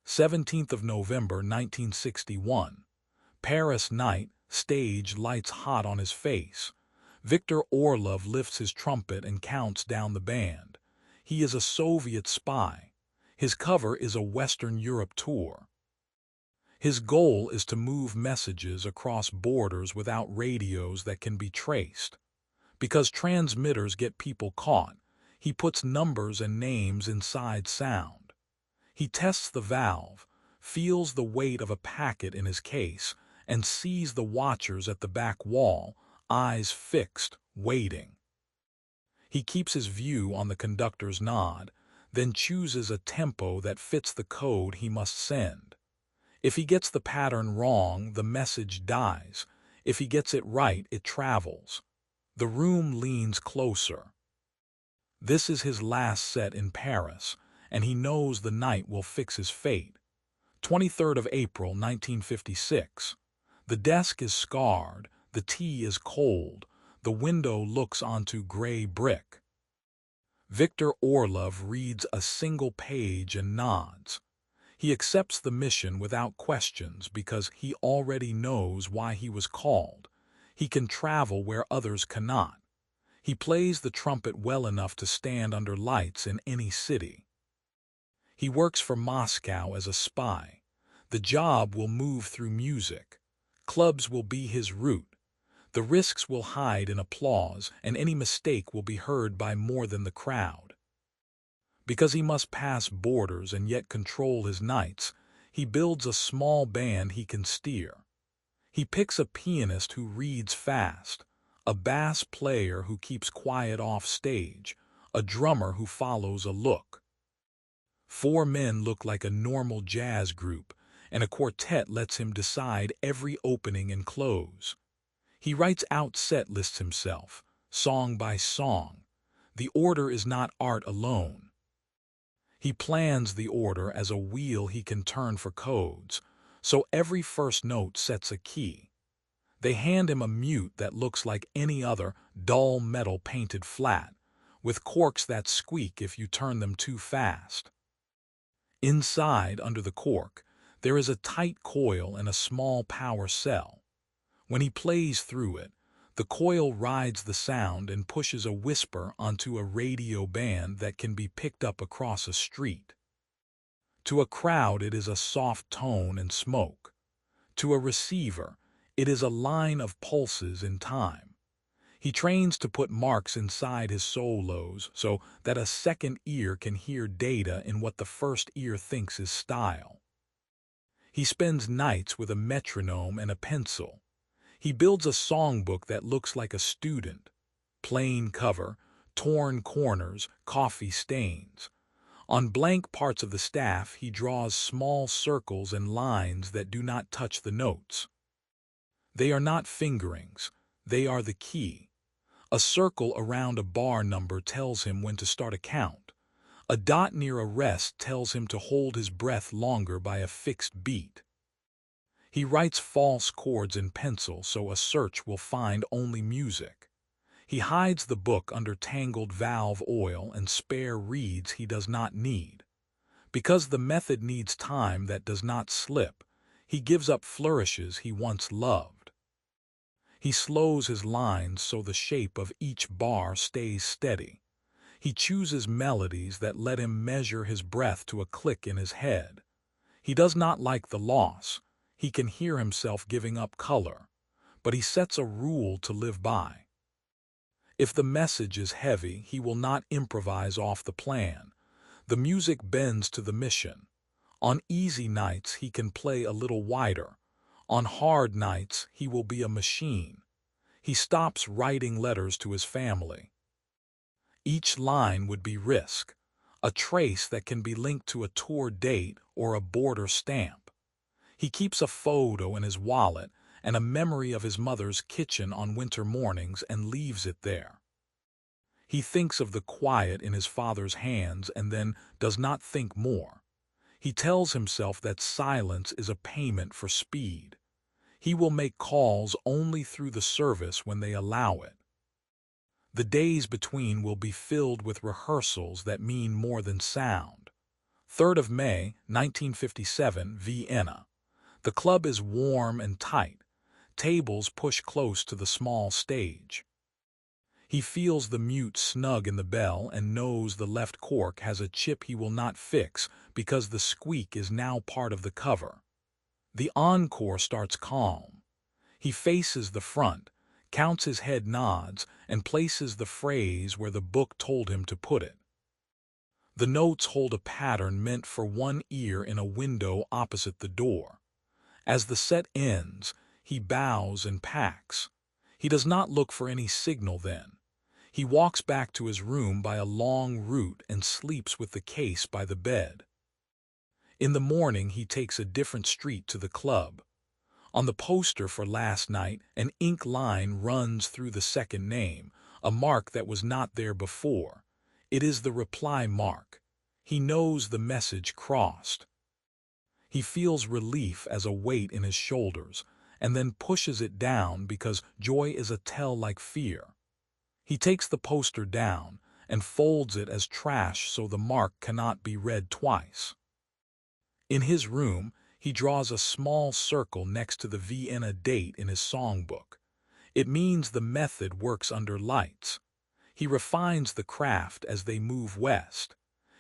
17th of November 1961. Paris night, stage lights hot on his face. Viktor Orlov lifts his trumpet and counts down the band. He is a Soviet spy. His cover is a Western Europe tour. His goal is to move messages across borders without radios that can be traced. Because transmitters get people caught, he puts numbers and names inside sound. He tests the valve, feels the weight of a packet in his case, and sees the watchers at the back wall, eyes fixed, waiting. He keeps his view on the conductor's nod, then chooses a tempo that fits the code he must send. If he gets the pattern wrong, the message dies. If he gets it right, it travels. The room leans closer. This is his last set in Paris, and he knows the night will fix his fate. 23rd of April 1956. The desk is scarred, the tea is cold, the window looks onto gray brick. Viktor Orlov reads a single page and nods. He accepts the mission without questions because he already knows why he was called. He can travel where others cannot. He plays the trumpet well enough to stand under lights in any city. He works for Moscow as a spy. The job will move through music. Clubs will be his route. The risks will hide in applause, and any mistake will be heard by more than the crowd. Because he must pass borders and yet control his nights, he builds a small band he can steer. He picks a pianist who reads fast, a bass player who keeps quiet off stage, a drummer who follows a look. 4 men look like a normal jazz group, and a quartet lets him decide every opening and close. He writes out set lists himself, song by song. The order is not art alone. He plans the order as a wheel he can turn for codes, so every first note sets a key. They hand him a mute that looks like any other dull metal painted flat, with corks that squeak if you turn them too fast. Inside, under the cork, there is a tight coil and a small power cell. When he plays through it, the coil rides the sound and pushes a whisper onto a radio band that can be picked up across a street. To a crowd, it is a soft tone and smoke. To a receiver, it is a line of pulses in time. He trains to put marks inside his solos so that a second ear can hear data in what the first ear thinks is style. He spends nights with a metronome and a pencil. He builds a songbook that looks like a student. Plain cover, torn corners, coffee stains. On blank parts of the staff, he draws small circles and lines that do not touch the notes. They are not fingerings, they are the key. A circle around a bar number tells him when to start a count. A dot near a rest tells him to hold his breath longer by a fixed beat. He writes false chords in pencil so a search will find only music. He hides the book under tangled valve oil and spare reeds he does not need. Because the method needs time that does not slip, he gives up flourishes he once loved. He slows his lines so the shape of each bar stays steady. He chooses melodies that let him measure his breath to a click in his head. He does not like the loss. He can hear himself giving up color, but he sets a rule to live by. If the message is heavy, he will not improvise off the plan. The music bends to the mission. On easy nights, he can play a little wider. On hard nights, he will be a machine. He stops writing letters to his family. Each line would be risk, a trace that can be linked to a tour date or a border stamp. He keeps a photo in his wallet and a memory of his mother's kitchen on winter mornings and leaves it there. He thinks of the quiet in his father's hands and then does not think more. He tells himself that silence is a payment for speed. He will make calls only through the service when they allow it. The days between will be filled with rehearsals that mean more than sound. 3rd of May, 1957, Vienna. The club is warm and tight. Tables push close to the small stage. He feels the mute snug in the bell and knows the left cork has a chip he will not fix because the squeak is now part of the cover. The encore starts calm. He faces the front, counts his head nods, and places the phrase where the book told him to put it. The notes hold a pattern meant for one ear in a window opposite the door. As the set ends, he bows and packs. He does not look for any signal then. He walks back to his room by a long route and sleeps with the case by the bed. In the morning, he takes a different street to the club. On the poster for last night, an ink line runs through the second name, a mark that was not there before. It is the reply mark. He knows the message crossed. He feels relief as a weight in his shoulders, and then pushes it down because joy is a tell like fear. He takes the poster down and folds it as trash so the mark cannot be read twice. In his room, he draws a small circle next to the Vienna date in his songbook. It means the method works under lights. He refines the craft as they move west.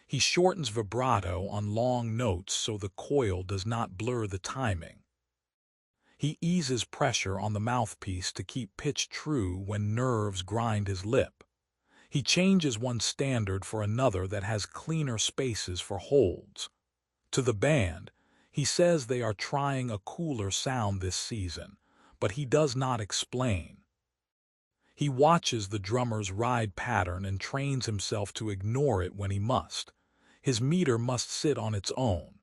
He shortens vibrato on long notes so the coil does not blur the timing. He eases pressure on the mouthpiece to keep pitch true when nerves grind his lip. He changes one standard for another that has cleaner spaces for holds. To the band, he says they are trying a cooler sound this season, but he does not explain. He watches the drummer's ride pattern and trains himself to ignore it when he must. His meter must sit on its own.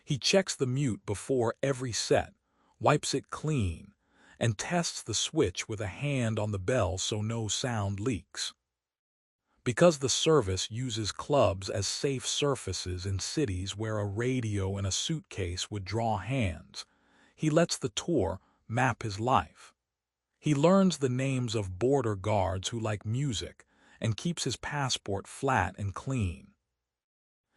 He checks the mute before every set, wipes it clean, and tests the switch with a hand on the bell so no sound leaks. Because the service uses clubs as safe surfaces in cities where a radio and a suitcase would draw hands, he lets the tour map his life. He learns the names of border guards who like music and keeps his passport flat and clean.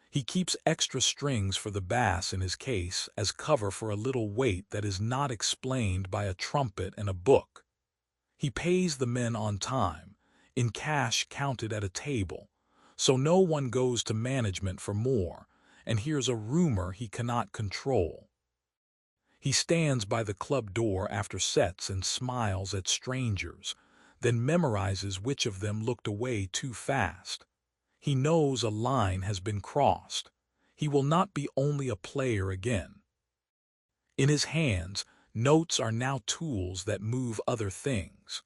He keeps extra strings for the bass in his case as cover for a little weight that is not explained by a trumpet and a book. He pays the men on time, in cash counted at a table, so no one goes to management for more and hears a rumor he cannot control. He stands by the club door after sets and smiles at strangers, then memorizes which of them looked away too fast. He knows a line has been crossed. He will not be only a player again. In his hands, notes are now tools that move other things.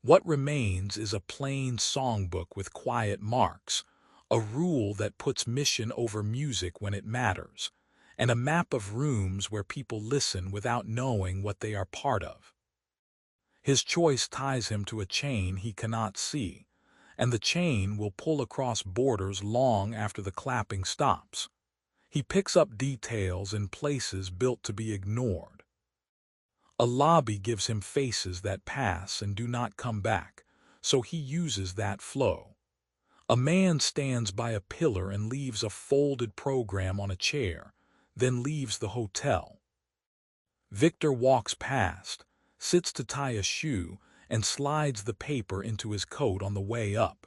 What remains is a plain songbook with quiet marks, a rule that puts mission over music when it matters, and a map of rooms where people listen without knowing what they are part of. His choice ties him to a chain he cannot see, and the chain will pull across borders long after the clapping stops. He picks up details in places built to be ignored. A lobby gives him faces that pass and do not come back, so he uses that flow. A man stands by a pillar and leaves a folded program on a chair, then leaves the hotel. Viktor walks past, sits to tie a shoe, and slides the paper into his coat on the way up.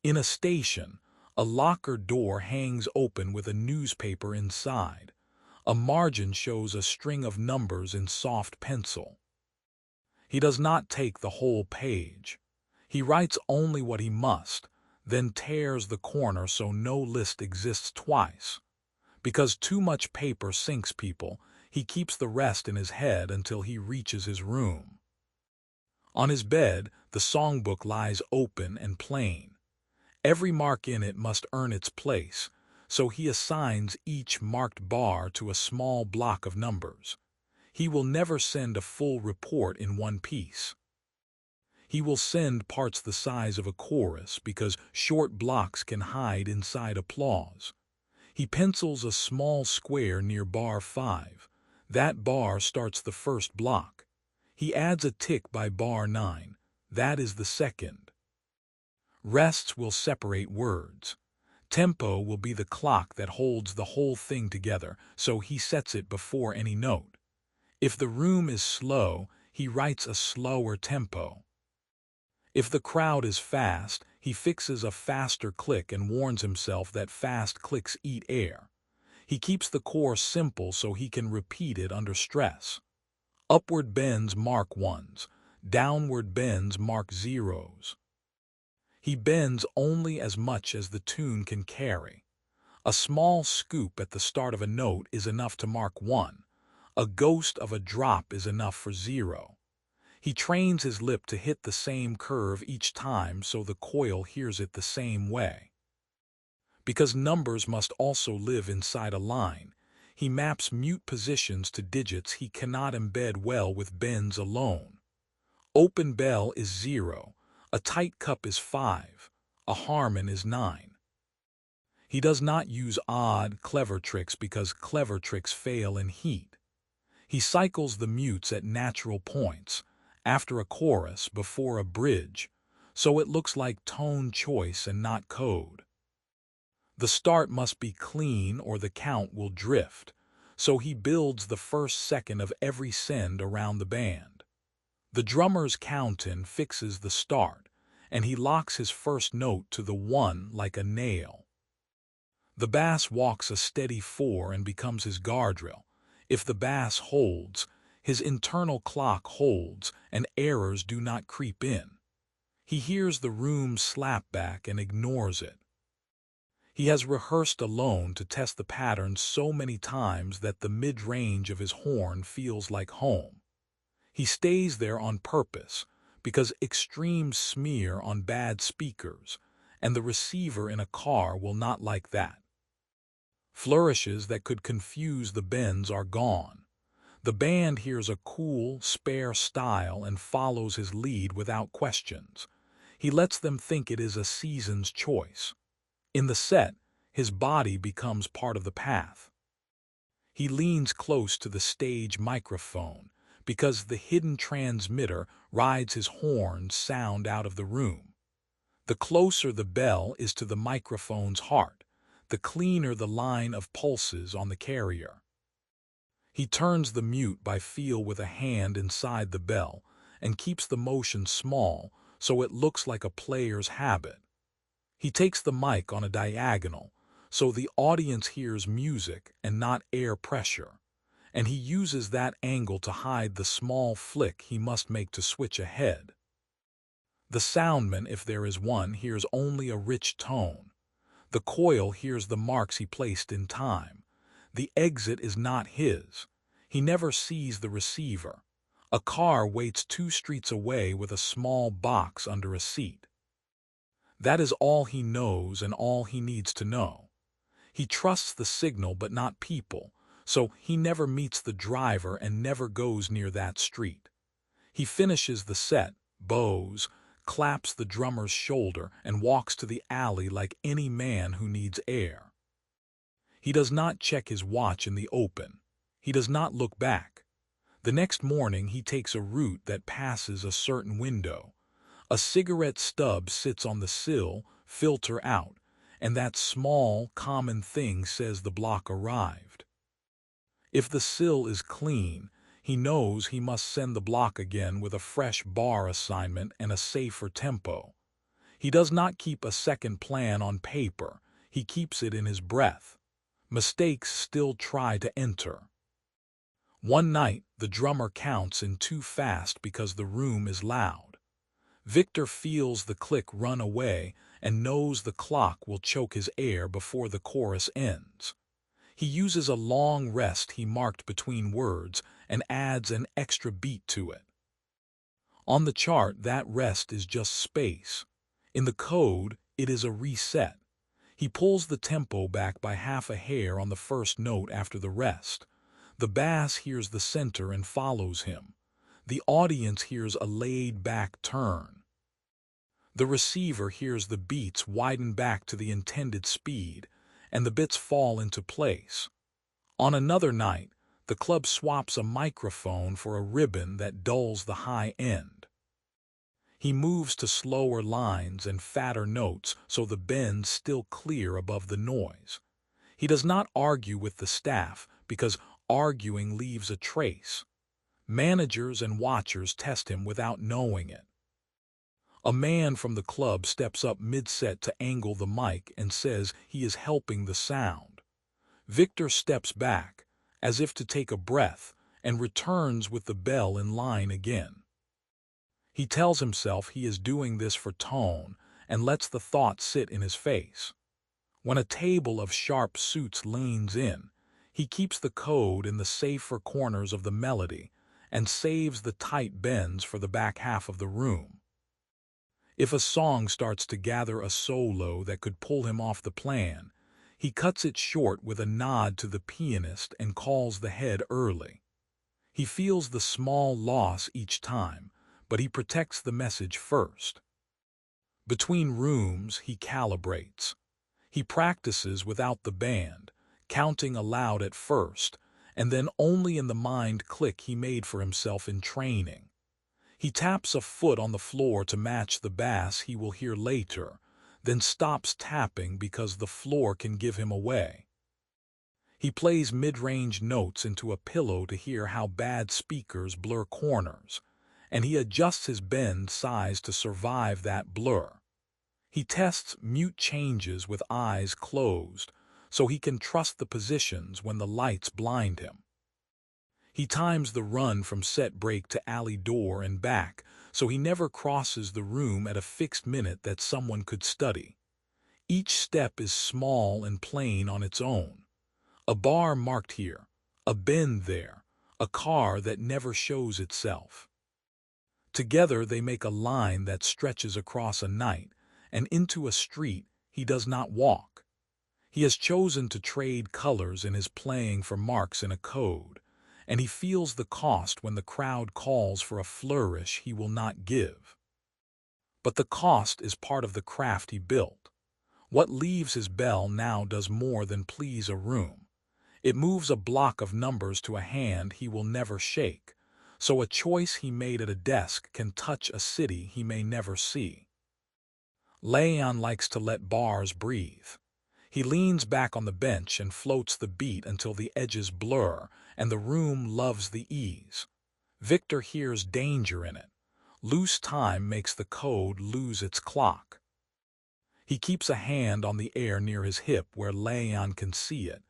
In a station, a locker door hangs open with a newspaper inside. A margin shows a string of numbers in soft pencil. He does not take the whole page. He writes only what he must, then tears the corner so no list exists twice. Because too much paper sinks people, he keeps the rest in his head until he reaches his room. On his bed, the songbook lies open and plain. Every mark in it must earn its place, so he assigns each marked bar to a small block of numbers. He will never send a full report in one piece. He will send parts the size of a chorus because short blocks can hide inside applause. He pencils a small square near bar 5. That bar starts the first block. He adds a tick by bar 9. That is the second. Rests will separate words. Tempo will be the clock that holds the whole thing together, so he sets it before any note. If the room is slow, he writes a slower tempo. If the crowd is fast, he fixes a faster click and warns himself that fast clicks eat air. He keeps the chorus simple so he can repeat it under stress. Upward bends mark ones, downward bends mark zeros. He bends only as much as the tune can carry. A small scoop at the start of a note is enough to mark 1. A ghost of a drop is enough for 0. He trains his lip to hit the same curve each time so the coil hears it the same way. Because numbers must also live inside a line, he maps mute positions to digits he cannot embed well with bends alone. Open bell is 0, a tight cup is 5, a harmon is 9. He does not use odd, clever tricks because clever tricks fail in heat. He cycles the mutes at natural points, after a chorus, before a bridge, so it looks like tone choice and not code. The start must be clean or the count will drift, so he builds the first second of every send around the band. The drummer's count-in fixes the start, and he locks his first note to the 1 like a nail. The bass walks a steady 4 and becomes his guardrail. If the bass holds, his internal clock holds and errors do not creep in. He hears the room slap back and ignores it. He has rehearsed alone to test the pattern so many times that the mid-range of his horn feels like home. He stays there on purpose because extremes smear on bad speakers, and the receiver in a car will not like that. Flourishes that could confuse the bends are gone. The band hears a cool, spare style and follows his lead without questions. He lets them think it is a season's choice. In the set, his body becomes part of the path. He leans close to the stage microphone because the hidden transmitter rides his horn's sound out of the room. The closer the bell is to the microphone's heart, the cleaner the line of pulses on the carrier. He turns the mute by feel with a hand inside the bell and keeps the motion small so it looks like a player's habit. He takes the mic on a diagonal so the audience hears music and not air pressure, and he uses that angle to hide the small flick he must make to switch ahead. The soundman, if there is one, hears only a rich tone. The coil hears the marks he placed in time. The exit is not his. He never sees the receiver. A car waits 2 streets away with a small box under a seat. That is all he knows and all he needs to know. He trusts the signal but not people, so he never meets the driver and never goes near that street. He finishes the set, bows, claps the drummer's shoulder, and walks to the alley like any man who needs air. He does not check his watch in the open. He does not look back. The next morning he takes a route that passes a certain window. A cigarette stub sits on the sill, filter out, and that small, common thing says the block arrived. If the sill is clean, he knows he must send the block again with a fresh bar assignment and a safer tempo. He does not keep a second plan on paper, he keeps it in his breath. Mistakes still try to enter. One night, the drummer counts in too fast because the room is loud. Viktor feels the click run away and knows the clock will choke his air before the chorus ends. He uses a long rest he marked between words and adds an extra beat to it. On the chart, that rest is just space. In the code, it is a reset. He pulls the tempo back by half a hair on the first note after the rest. The bass hears the center and follows him. The audience hears a laid-back turn. The receiver hears the beats widen back to the intended speed, and the bits fall into place. On another night, the club swaps a microphone for a ribbon that dulls the high end. He moves to slower lines and fatter notes so the bend's still clear above the noise. He does not argue with the staff because arguing leaves a trace. Managers and watchers test him without knowing it. A man from the club steps up mid-set to angle the mic and says he is helping the sound. Viktor steps back, as if to take a breath, and returns with the bell in line again. He tells himself he is doing this for tone and lets the thought sit in his face. When a table of sharp suits leans in, he keeps the code in the safer corners of the melody and saves the tight bends for the back half of the room. If a song starts to gather a solo that could pull him off the plan, he cuts it short with a nod to the pianist and calls the head early. He feels the small loss each time, but he protects the message first. Between rooms, he calibrates. He practices without the band, counting aloud at first, and then only in the mind click he made for himself in training. He taps a foot on the floor to match the bass he will hear later, then stops tapping because the floor can give him away. He plays mid-range notes into a pillow to hear how bad speakers blur corners, and he adjusts his bend size to survive that blur. He tests mute changes with eyes closed so he can trust the positions when the lights blind him. He times the run from set break to alley door and back so he never crosses the room at a fixed minute that someone could study. Each step is small and plain on its own. A bar marked here, a bend there, a car that never shows itself. Together they make a line that stretches across a night and into a street he does not walk. He has chosen to trade colors in his playing for marks in a code, and he feels the cost when the crowd calls for a flourish he will not give. But the cost is part of the craft he built. What leaves his bell now does more than please a room. It moves a block of numbers to a hand he will never shake, so a choice he made at a desk can touch a city he may never see. Leon likes to let bars breathe. He leans back on the bench and floats the beat until the edges blur, and the room loves the ease. Viktor hears danger in it. Loose time makes the code lose its clock. He keeps a hand on the air near his hip where Leon can see it,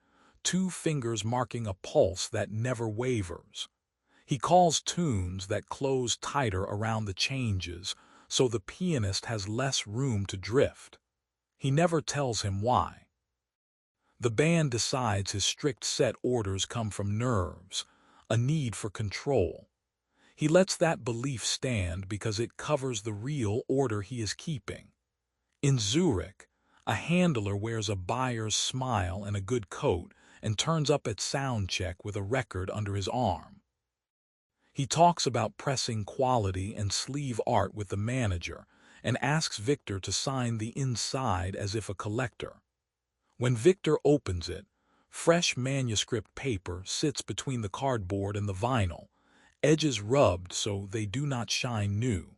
2 fingers marking a pulse that never wavers. He calls tunes that close tighter around the changes, so the pianist has less room to drift. He never tells him why. The band decides his strict set orders come from nerves, a need for control. He lets that belief stand because it covers the real order he is keeping. In Zurich, a handler wears a buyer's smile and a good coat and turns up at sound check with a record under his arm. He talks about pressing quality and sleeve art with the manager and asks Viktor to sign the inside as if a collector. When Viktor opens it, fresh manuscript paper sits between the cardboard and the vinyl, edges rubbed so they do not shine new.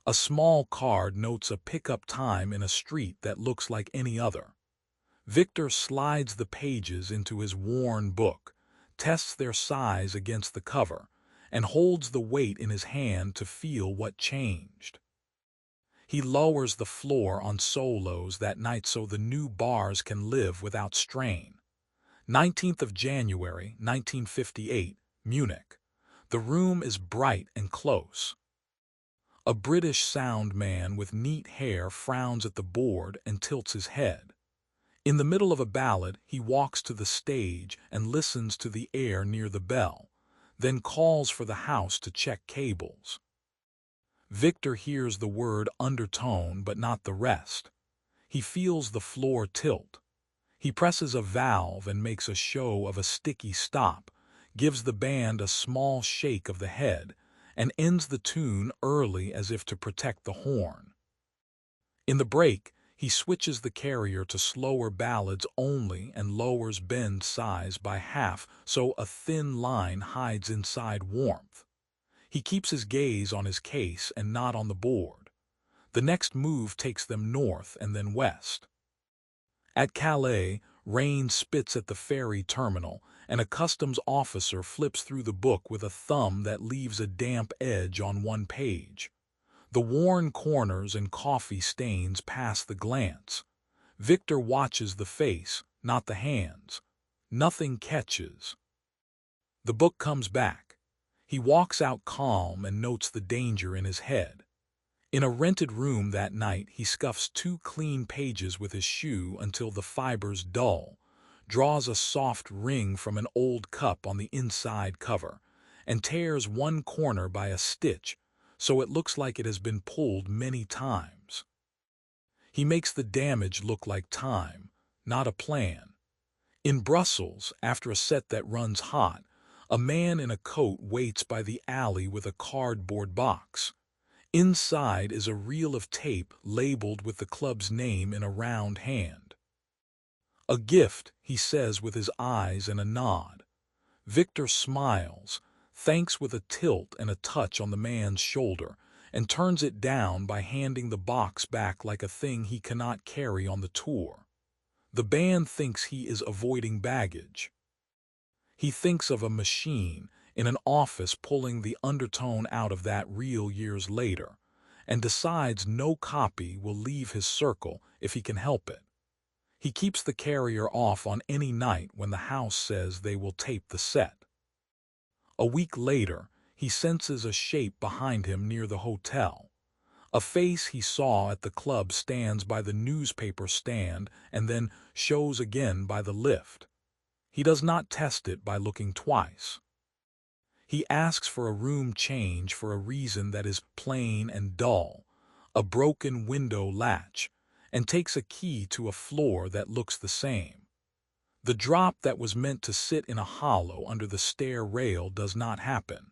A small card notes a pickup time in a street that looks like any other. Viktor slides the pages into his worn book, tests their size against the cover, and holds the weight in his hand to feel what changed. He lowers the floor on solos that night so the new bars can live without strain. 19th of January, 1958, Munich. The room is bright and close. A British sound man with neat hair frowns at the board and tilts his head. In the middle of a ballad, he walks to the stage and listens to the air near the bell, then calls for the house to check cables. Viktor hears the word undertone but not the rest. He feels the floor tilt. He presses a valve and makes a show of a sticky stop, gives the band a small shake of the head, and ends the tune early as if to protect the horn. In the break, he switches the carrier to slower ballads only and lowers bend size by half so a thin line hides inside warmth. He keeps his gaze on his case and not on the board. The next move takes them north and then west. At Calais, rain spits at the ferry terminal, and a customs officer flips through the book with a thumb that leaves a damp edge on one page. The worn corners and coffee stains pass the glance. Viktor watches the face, not the hands. Nothing catches. The book comes back. He walks out calm and notes the danger in his head. In a rented room that night, he scuffs 2 clean pages with his shoe until the fibers dull, draws a soft ring from an old cup on the inside cover, and tears one corner by a stitch so it looks like it has been pulled many times. He makes the damage look like time, not a plan. In Brussels, after a set that runs hot, a man in a coat waits by the alley with a cardboard box. Inside is a reel of tape labeled with the club's name in a round hand. "A gift," he says with his eyes and a nod. Viktor smiles, thanks with a tilt and a touch on the man's shoulder, and turns it down by handing the box back like a thing he cannot carry on the tour. The band thinks he is avoiding baggage. He thinks of a machine in an office pulling the undertone out of that reel years later, and decides no copy will leave his circle if he can help it. He keeps the carrier off on any night when the house says they will tape the set. A week later, he senses a shape behind him near the hotel. A face he saw at the club stands by the newspaper stand and then shows again by the lift. He does not test it by looking twice. He asks for a room change for a reason that is plain and dull, a broken window latch, and takes a key to a floor that looks the same. The drop that was meant to sit in a hollow under the stair rail does not happen.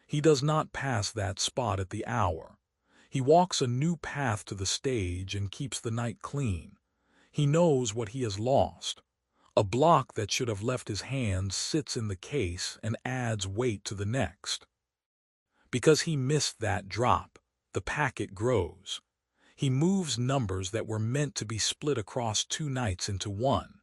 He does not pass that spot at the hour. He walks a new path to the stage and keeps the night clean. He knows what he has lost. A block that should have left his hands sits in the case and adds weight to the next. Because he missed that drop, the packet grows. He moves numbers that were meant to be split across 2 nights into one.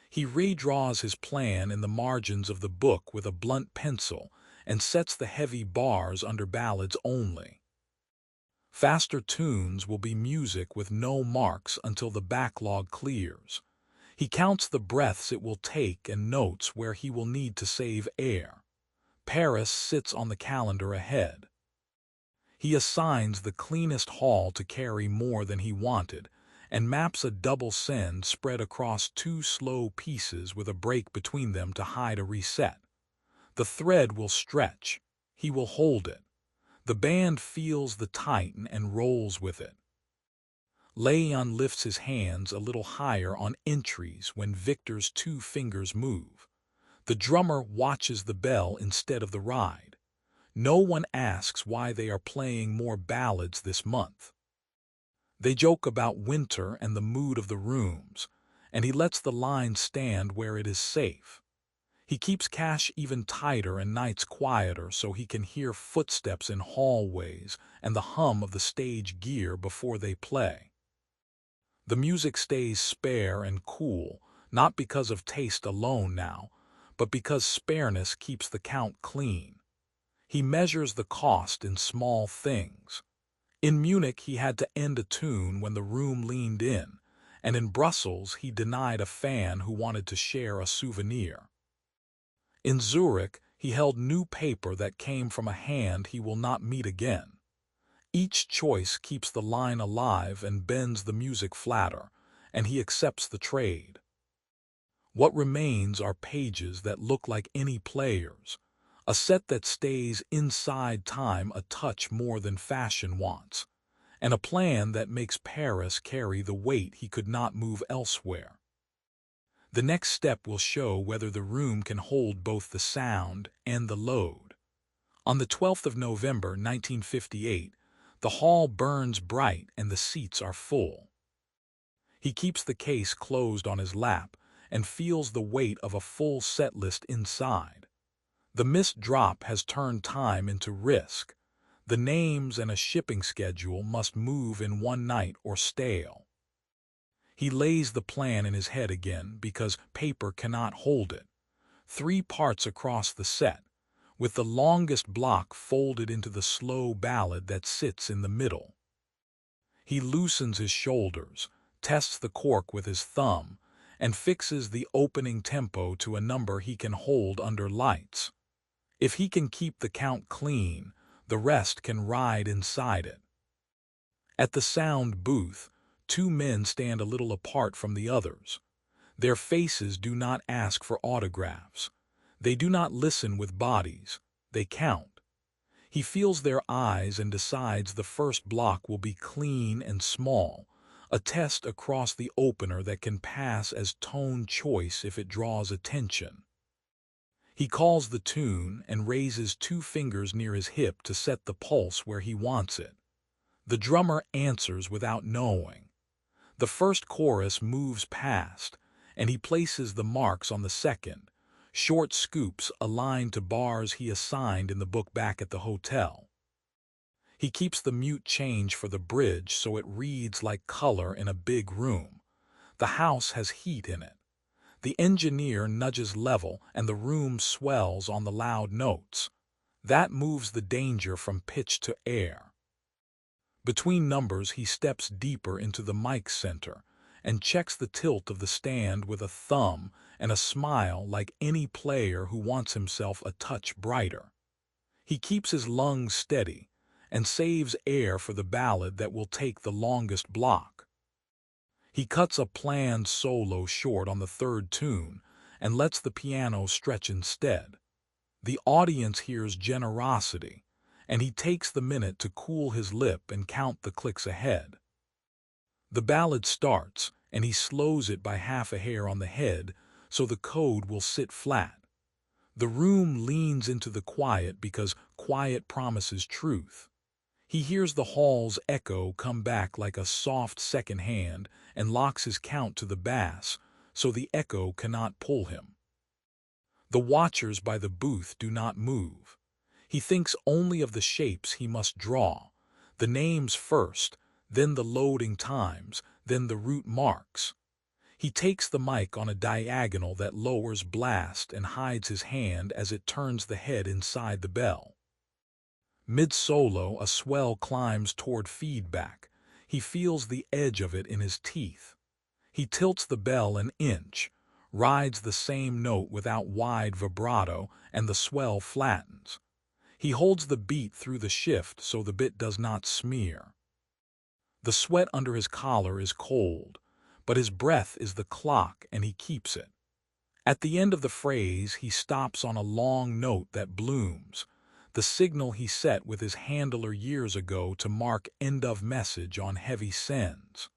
He redraws his plan in the margins of the book with a blunt pencil and sets the heavy bars under ballads only. Faster tunes will be music with no marks until the backlog clears. He counts the breaths it will take and notes where he will need to save air. Paris sits on the calendar ahead. He assigns the cleanest hall to carry more than he wanted and maps a double send spread across 2 slow pieces with a break between them to hide a reset. The thread will stretch. He will hold it. The band feels the tighten and rolls with it. Leon lifts his hands a little higher on entries when Viktor's 2 fingers move. The drummer watches the bell instead of the ride. No one asks why they are playing more ballads this month. They joke about winter and the mood of the rooms, and he lets the line stand where it is safe. He keeps cash even tighter and nights quieter so he can hear footsteps in hallways and the hum of the stage gear before they play. The music stays spare and cool, not because of taste alone now, but because spareness keeps the count clean. He measures the cost in small things. In Munich he had to end a tune when the room leaned in, and in Brussels he denied a fan who wanted to share a souvenir. In Zurich he held new paper that came from a hand he will not meet again. Each choice keeps the line alive and bends the music flatter, and he accepts the trade. What remains are pages that look like any player's, a set that stays inside time a touch more than fashion wants, and a plan that makes Paris carry the weight he could not move elsewhere. The next step will show whether the room can hold both the sound and the load. On the 12th of November, 1958, the hall burns bright and the seats are full. He keeps the case closed on his lap and feels the weight of a full set list inside. The missed drop has turned time into risk. The names and a shipping schedule must move in one night or stale. He lays the plan in his head again because paper cannot hold it. 3 parts across the set, with the longest block folded into the slow ballad that sits in the middle. He loosens his shoulders, tests the cork with his thumb, and fixes the opening tempo to a number he can hold under lights. If he can keep the count clean, the rest can ride inside it. At the sound booth, 2 men stand a little apart from the others. Their faces do not ask for autographs. They do not listen with bodies. They count. He feels their eyes and decides the first block will be clean and small, a test across the opener that can pass as tone choice if it draws attention. He calls the tune and raises 2 fingers near his hip to set the pulse where he wants it. The drummer answers without knowing. The first chorus moves past, and he places the marks on the second, short scoops aligned to bars he assigned in the book back at the hotel. He keeps the mute change for the bridge so it reads like color in a big room. The house has heat in it. The engineer nudges level and the room swells on the loud notes. That moves the danger from pitch to air. Between numbers he steps deeper into the mic center and checks the tilt of the stand with a thumb and a smile like any player who wants himself a touch brighter. He keeps his lungs steady and saves air for the ballad that will take the longest block. He cuts a planned solo short on the 3rd tune and lets the piano stretch instead. The audience hears generosity, and he takes the minute to cool his lip and count the clicks ahead. The ballad starts, and he slows it by half a hair on the head so the code will sit flat. The room leans into the quiet because quiet promises truth. He hears the hall's echo come back like a soft second hand and locks his count to the bass so the echo cannot pull him. The watchers by the booth do not move. He thinks only of the shapes he must draw, the names first, then the loading times, then the route marks. He takes the mic on a diagonal that lowers blast and hides his hand as it turns the head inside the bell. Mid-solo, a swell climbs toward feedback. He feels the edge of it in his teeth. He tilts the bell an inch, rides the same note without wide vibrato, and the swell flattens. He holds the beat through the shift so the bit does not smear. The sweat under his collar is cold, but his breath is the clock and he keeps it. At the end of the phrase, he stops on a long note that blooms, the signal he set with his handler years ago to mark end of message on heavy sends.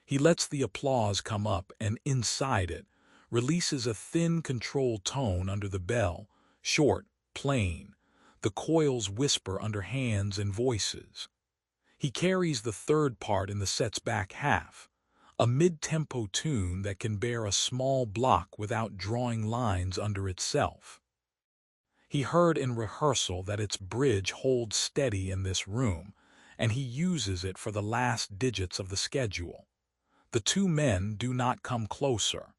He lets the applause come up and inside it, releases a thin controlled tone under the bell, short, plain. The coils whisper under hands and voices. He carries the 3rd part in the set's back half, a mid-tempo tune that can bear a small block without drawing lines under itself. He heard in rehearsal that its bridge holds steady in this room, and he uses it for the last digits of the schedule. The 2 men do not come closer.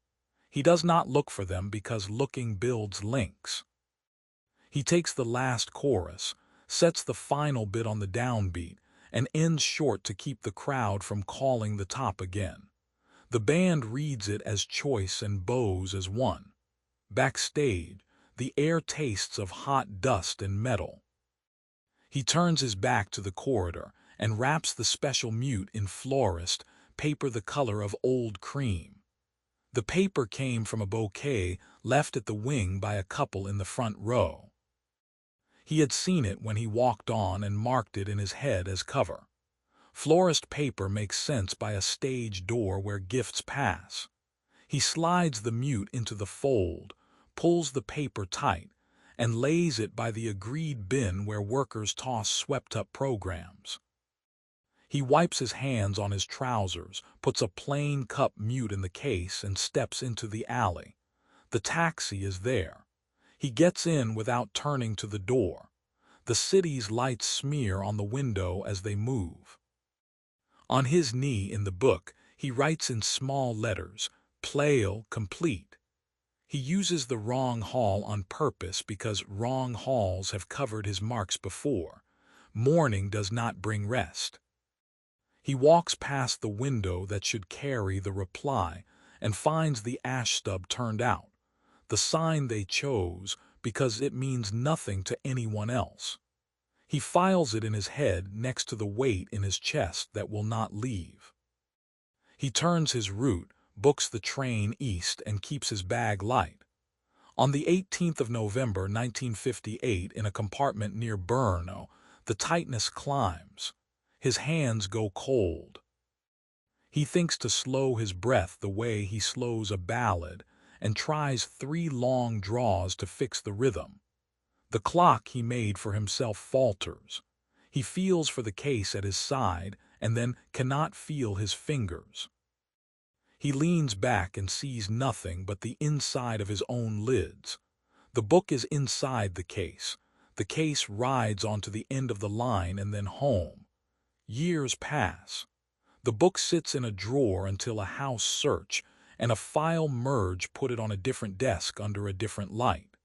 He does not look for them because looking builds links. He takes the last chorus, sets the final bit on the downbeat, and ends short to keep the crowd from calling the top again. The band reads it as choice and bows as one. Backstage, the air tastes of hot dust and metal. He turns his back to the corridor and wraps the special mute in florist, paper the color of old cream. The paper came from a bouquet left at the wing by a couple in the front row. He had seen it when he walked on and marked it in his head as cover. Florist paper makes sense by a stage door where gifts pass. He slides the mute into the fold, pulls the paper tight, and lays it by the agreed bin where workers toss swept-up programs. He wipes his hands on his trousers, puts a plain cup mute in the case, and steps into the alley. The taxi is there. He gets in without turning to the door. The city's lights smear on the window as they move. On his knee in the book, he writes in small letters, "Play complete." He uses the wrong hall on purpose because wrong halls have covered his marks before. Morning does not bring rest. He walks past the window that should carry the reply and finds the ash stub turned out, the sign they chose because it means nothing to anyone else. He files it in his head next to the weight in his chest that will not leave. He turns his route, books the train east, and keeps his bag light. On the 18th of November 1958, in a compartment near Brno, the tightness climbs. His hands go cold. He thinks to slow his breath the way he slows a ballad and tries 3 long draws to fix the rhythm. The clock he made for himself falters. He feels for the case at his side and then cannot feel his fingers. He leans back and sees nothing but the inside of his own lids. The book is inside the case. The case rides onto the end of the line and then home. Years pass. The book sits in a drawer until a house search and a file merge put it on a different desk under a different light.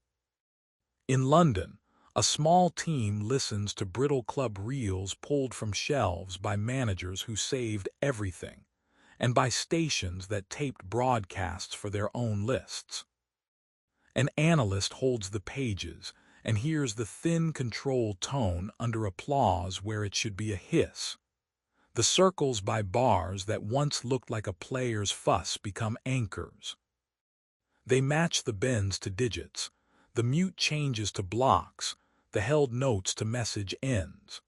In London, a small team listens to brittle club reels pulled from shelves by managers who saved everything, and by stations that taped broadcasts for their own lists. An analyst holds the pages and hears the thin, controlled tone under applause where it should be a hiss. The circles by bars that once looked like a player's fuss become anchors. They match the bends to digits, the mute changes to blocks, the held notes to message ends.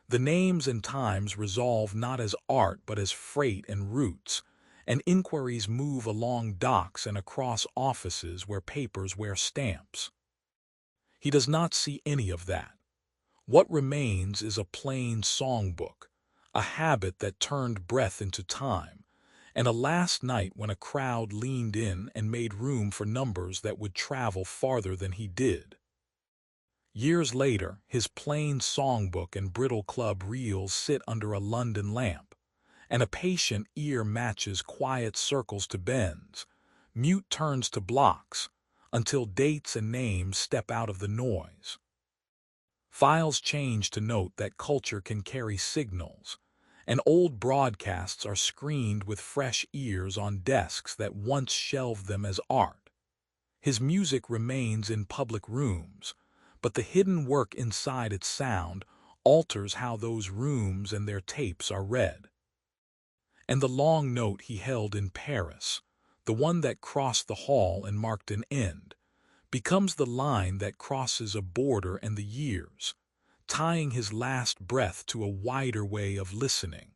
The names and times resolve not as art but as freight and routes, and inquiries move along docks and across offices where papers wear stamps. He does not see any of that. What remains is a plain songbook, a habit that turned breath into time, and a last night when a crowd leaned in and made room for numbers that would travel farther than he did. Years later, his plain songbook and brittle club reels sit under a London lamp, and a patient ear matches quiet circles to bends, mute turns to blocks, until dates and names step out of the noise. Files change to note that culture can carry signals, and old broadcasts are screened with fresh ears on desks that once shelved them as art. His music remains in public rooms, but the hidden work inside its sound alters how those rooms and their tapes are read. And the long note he held in Paris, the one that crossed the hall and marked an end, becomes the line that crosses a border and the years, tying his last breath to a wider way of listening.